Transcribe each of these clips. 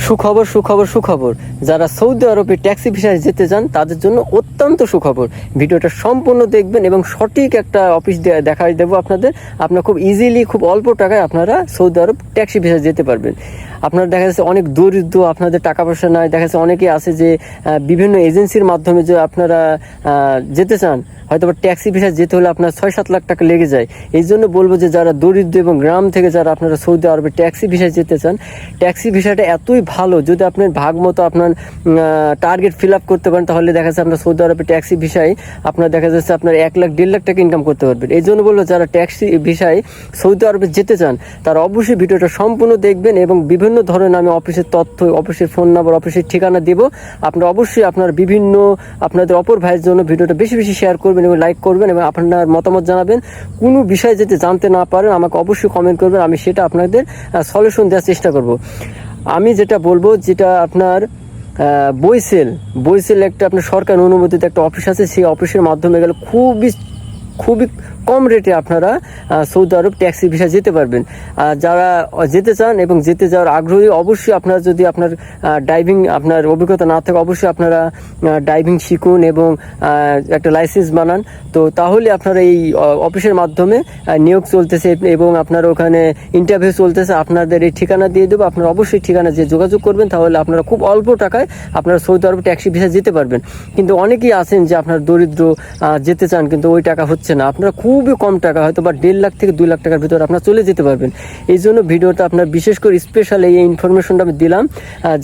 সুখবর সুখবর সুখবর, যারা সৌদি আরবে ট্যাক্সি ভিসায় যেতে চান তাদের জন্য অত্যন্ত সুখবর। ভিডিওটা সম্পূর্ণ দেখবেন এবং সঠিক একটা অফিস দেখাই দেবো আপনাদের। আপনারা খুব ইজিলি, খুব অল্প টাকায় আপনারা সৌদি আরব ট্যাক্সি ভিসায় যেতে পারবেন। আপনারা দেখা যাচ্ছে অনেক দরিদ্র, আপনাদের টাকা পয়সা নাই, দেখা যাচ্ছে অনেকেই আছে যে বিভিন্ন এজেন্সির মাধ্যমে যে আপনারা যেতে চান, হয়তো বা ট্যাক্সি ভিসায় যেতে হলে আপনার 6-7 লাখ টাকা লেগে যায়। এই জন্য বলবো যে যারা দরিদ্র এবং গ্রাম থেকে যারা আপনারা সৌদি আরবে ট্যাক্সি ভিসায় যেতে চান, ট্যাক্সি ভিসাটা এতই ভালো, যদি আপনার ভাগ মতো আপনার টার্গেট ফিল আপ করতে পারেন, তাহলে দেখা যাচ্ছে আপনার সৌদি আরবে ট্যাক্সি ভিসায় আপনার দেখা যাচ্ছে আপনার 1 লাখ 1.5 লাখ টাকা ইনকাম করতে পারবেন। এই জন্য বলবো যারা ট্যাক্সি ভিসায় সৌদি আরবে যেতে চান তারা অবশ্যই ভিডিওটা সম্পূর্ণ দেখবেন এবং বিভিন্ন ধরনের আমি অফিসের তথ্য, অফিসের ফোন নাম্বার, অফিসের ঠিকানা দেব। আপনারা অবশ্যই আপনার বিভিন্ন আপনাদের অপর ভাইয়ের জন্য ভিডিওটা বেশি বেশি শেয়ার করবেন এবং লাইক করবেন এবং আপনার মতামত জানাবেন। কোনো বিষয় যদি জানতে না পারেন আমাকে অবশ্যই কমেন্ট করবেন, আমি সেটা আপনাদের সলিউশন দেওয়ার চেষ্টা করব। আমি যেটা বলবো, যেটা আপনার বইসেল একটা আপনার সরকার অনুমোদিত একটা অফিস আছে, সেই অফিসের মাধ্যমে গেলে খুবই কম রেটে আপনারা সৌদি আরব ট্যাক্সি ভিসা যেতে পারবেন। যারা যেতে চান এবং যেতে যাওয়ার আগ্রহী, অবশ্যই আপনারা যদি আপনার ড্রাইভিং আপনার অভিজ্ঞতা না থাকে, অবশ্যই আপনারা ড্রাইভিং শিখুন এবং একটা লাইসেন্স বানান। তো তাহলে আপনারা এই অফিসের মাধ্যমে নিয়োগ চলতেছে এবং আপনার ওখানে ইন্টারভিউ চলতেছে। আপনাদের এই ঠিকানা দিয়ে দেবো, আপনারা অবশ্যই ঠিকানা যে যোগাযোগ করবেন, তাহলে আপনারা খুব অল্প টাকায় আপনারা সৌদি আরব ট্যাক্সি ভিসা যেতে পারবেন। কিন্তু অনেকেই আছেন যে আপনার দরিদ্র, যেতে চান কিন্তু ওই টাকা হচ্ছে না, আপনারা খুবই কম টাকা, হয়তো বা 1.5 লাখ থেকে 2 লাখ টাকার ভিতরে আপনারা চলে যেতে পারবেন। এই জন্য ভিডিওটা আপনার বিশেষ করে স্পেশাল এই ইনফরমেশনটা আমি দিলাম।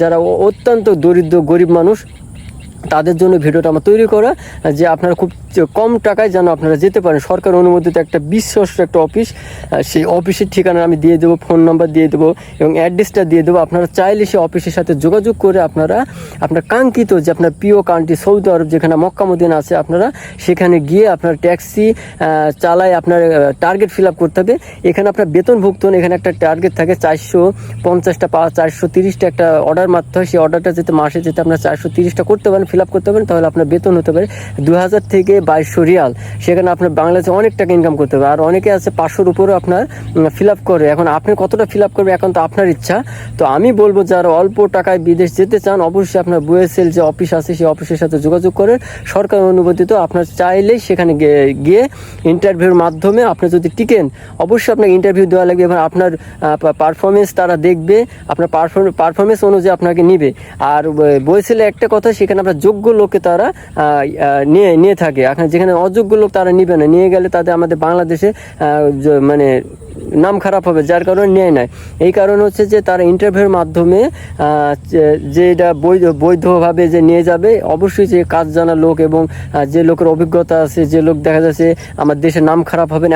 যারা অত্যন্ত দরিদ্র গরিব মানুষ তাদের জন্য ভিডিওটা আমার তৈরি করা, যে আপনারা খুব কম টাকায় যেন আপনারা যেতে পারেন। সরকার অনুমোদিত একটা বিশ্বস্ত একটা অফিস, সেই অফিসের ঠিকানা আমি দিয়ে দেবো, ফোন নাম্বার দিয়ে দেবো এবং অ্যাড্রেসটা দিয়ে দেবো। আপনারা চাইলে সেই অফিসের সাথে যোগাযোগ করে আপনারা আপনার কাঙ্ক্ষিত যে আপনার প্রিয় কান্ট্রি সৌদি আরব, যেখানে মক্কা মদিনা আছে, আপনারা সেখানে গিয়ে আপনার ট্যাক্সি চালায় আপনার টার্গেট ফিল আপ করতে হবে। এখানে আপনার বেতনভুক্ত, এখানে একটা টার্গেট থাকে 450টা 430টা একটা অর্ডার মারতে হয়। সেই অর্ডারটা যেতে মাসে যেতে আপনার 430টা করতে পারেন, ফিল আপ করতে পারেন, তাহলে আপনার বেতন হতে পারে 2000 থেকে 2200 রিয়াল। সেখানে আপনার বাংলাদেশে অনেক টাকা ইনকাম করতে হবে। আর অনেকে আছে 500-র উপরেও আপনার ফিল আপ করে। এখন আপনি কতটা ফিল আপ করবে এখন তো আপনার ইচ্ছা। তো আমি বলবো যারা অল্প টাকায় বিদেশ যেতে চান, অবশ্যই আপনার বইএসএল যে অফিস আছে সেই অফিসের সাথে যোগাযোগ করেন, সরকার অনুমোদিত। আপনার চাইলেই সেখানে গিয়ে ইন্টারভিউর মাধ্যমে আপনি যদি টিকেন, অবশ্যই আপনাকে ইন্টারভিউ দেওয়া লাগবে এবং আপনার পারফরমেন্স তারা দেখবে, আপনার পারফরমেন্স অনুযায়ী আপনাকে নিবে। আর বইএসএলে একটা কথা, সেখানে আপনার যোগ্য লোককে তারা নিয়ে থাকে। এখন যেখানে অযোগ্য লোক তারা নিবে না, নিয়ে গেলে তাদের আমাদের বাংলাদেশে মানে নাম খারাপ হবে, যার কারণে নেয় নাই। এই কারণ হচ্ছে যে তারা ইন্টারভিউর মাধ্যমে যে এটা বৈধভাবে যে নিয়ে যাবে, অবশ্যই যে কাজ জানা লোক এবং যে লোকের অভিজ্ঞতা আছে, যে লোক দেখা যাচ্ছে আমার দেশের নাম খারাপ হবে না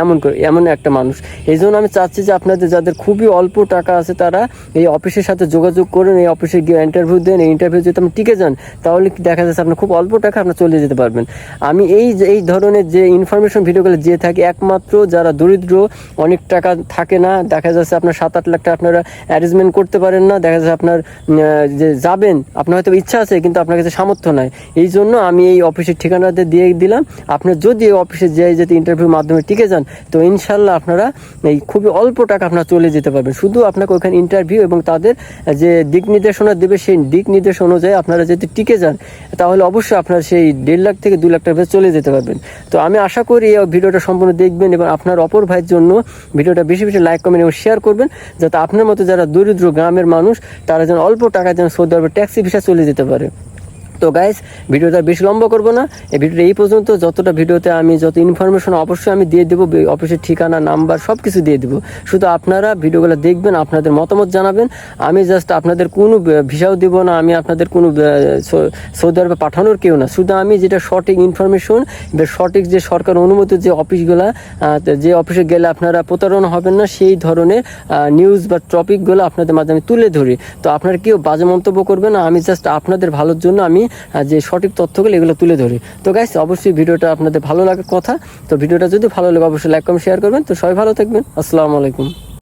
এমন একটা মানুষ। এই জন্য আমি চাচ্ছি যে আপনাদের যাদের খুবই অল্প টাকা আছে তারা এই অফিসের সাথে যোগাযোগ করুন, এই অফিসে গিয়ে ইন্টারভিউ দেন। এই ইন্টারভিউ যদি আপনি টিকে যান, তাহলে দেখা যাচ্ছে আপনার খুব অল্প টাকা আপনার চলে যেতে পারবেন। আমি এই ধরনের যে ইনফরমেশন ভিডিওগুলো দিয়ে থাকি, একমাত্র যারা দরিদ্র, অনেক টাকা থাকে না, দেখা যাচ্ছে আপনার 7-8 লাখ টাকা আপনারা অ্যারেঞ্জমেন্ট করতে পারেন না, দেখা যাচ্ছে আপনার যে যাবেন, আপনার হয়তো ইচ্ছা আছে কিন্তু আপনার কাছে সামর্থ্য নাই। এই জন্য আমি এই অফিসের ঠিকানাতে দিয়ে দিলাম। আপনার যদি এই অফিসে যেতে ইন্টারভিউর মাধ্যমে টিকে যান, তো ইনশাল্লাহ আপনারা এই খুবই অল্প টাকা আপনারা চলে যেতে পারবেন। শুধু আপনাকে ওখানে ইন্টারভিউ এবং তাদের যে দিক নির্দেশনা দেবে, সেই দিক নির্দেশ অনুযায়ী আপনারা যদি টিকে যান, তাহলে অবশ্যই আপনার সেই 1.5 লাখ থেকে 2 লাখ টাকা চলে যেতে পারবেন। তো আমি আশা করি এই ভিডিওটা সম্পূর্ণ দেখবেন এবং আপনার অপর ভাইয়ের জন্য ভিডিওটা বেশি বেশি লাইক, কমেন্ট এবং শেয়ার করবেন, যাতে আপনার মতো যারা দরিদ্র গ্রামের মানুষ তারা যেন অল্প টাকায় যেন সৌদি আরবে ট্যাক্সি ভিসা চলে যেতে পারে। তো গাইস, ভিডিওটা বেশি লম্বা করবো না, এই ভিডিওটা এই পর্যন্ত। যতটা ভিডিওতে আমি যত ইনফরমেশন অবশ্যই আমি দিয়ে দেবো, অফিসের ঠিকানা, নাম্বার সব কিছু দিয়ে দেবো। শুধু আপনারা ভিডিওগুলো দেখবেন, আপনাদের মতামত জানাবেন। আমি জাস্ট আপনাদের কোনো ভিসাও দিব না, আমি আপনাদের কোনো সৌদি আরবে পাঠানোর কেউ না। শুধু আমি যেটা সঠিক ইনফরমেশন, সঠিক যে সরকার অনুমোদিত যে অফিসগুলা, যে অফিসে গেলে আপনারা প্রতারণা হবেন না, সেই ধরনের নিউজ বা টপিকগুলো আপনাদের মাঝে আমি তুলে ধরি। তো আপনারা কেউ বাজে মন্তব্য করবেন না, আমি জাস্ট আপনাদের ভালোর জন্য আমি যে সঠিক তথ্যগুলো এগুলো তুলে ধরি। তো গাইস, অবশ্যই ভিডিওটা আপনাদের ভালো লাগার কথা। তো ভিডিওটা যদি ভালো লাগে অবশ্যই লাইক, কমেন্ট, শেয়ার করবেন। তো সবাই ভালো থাকবেন। আসসালামু আলাইকুম।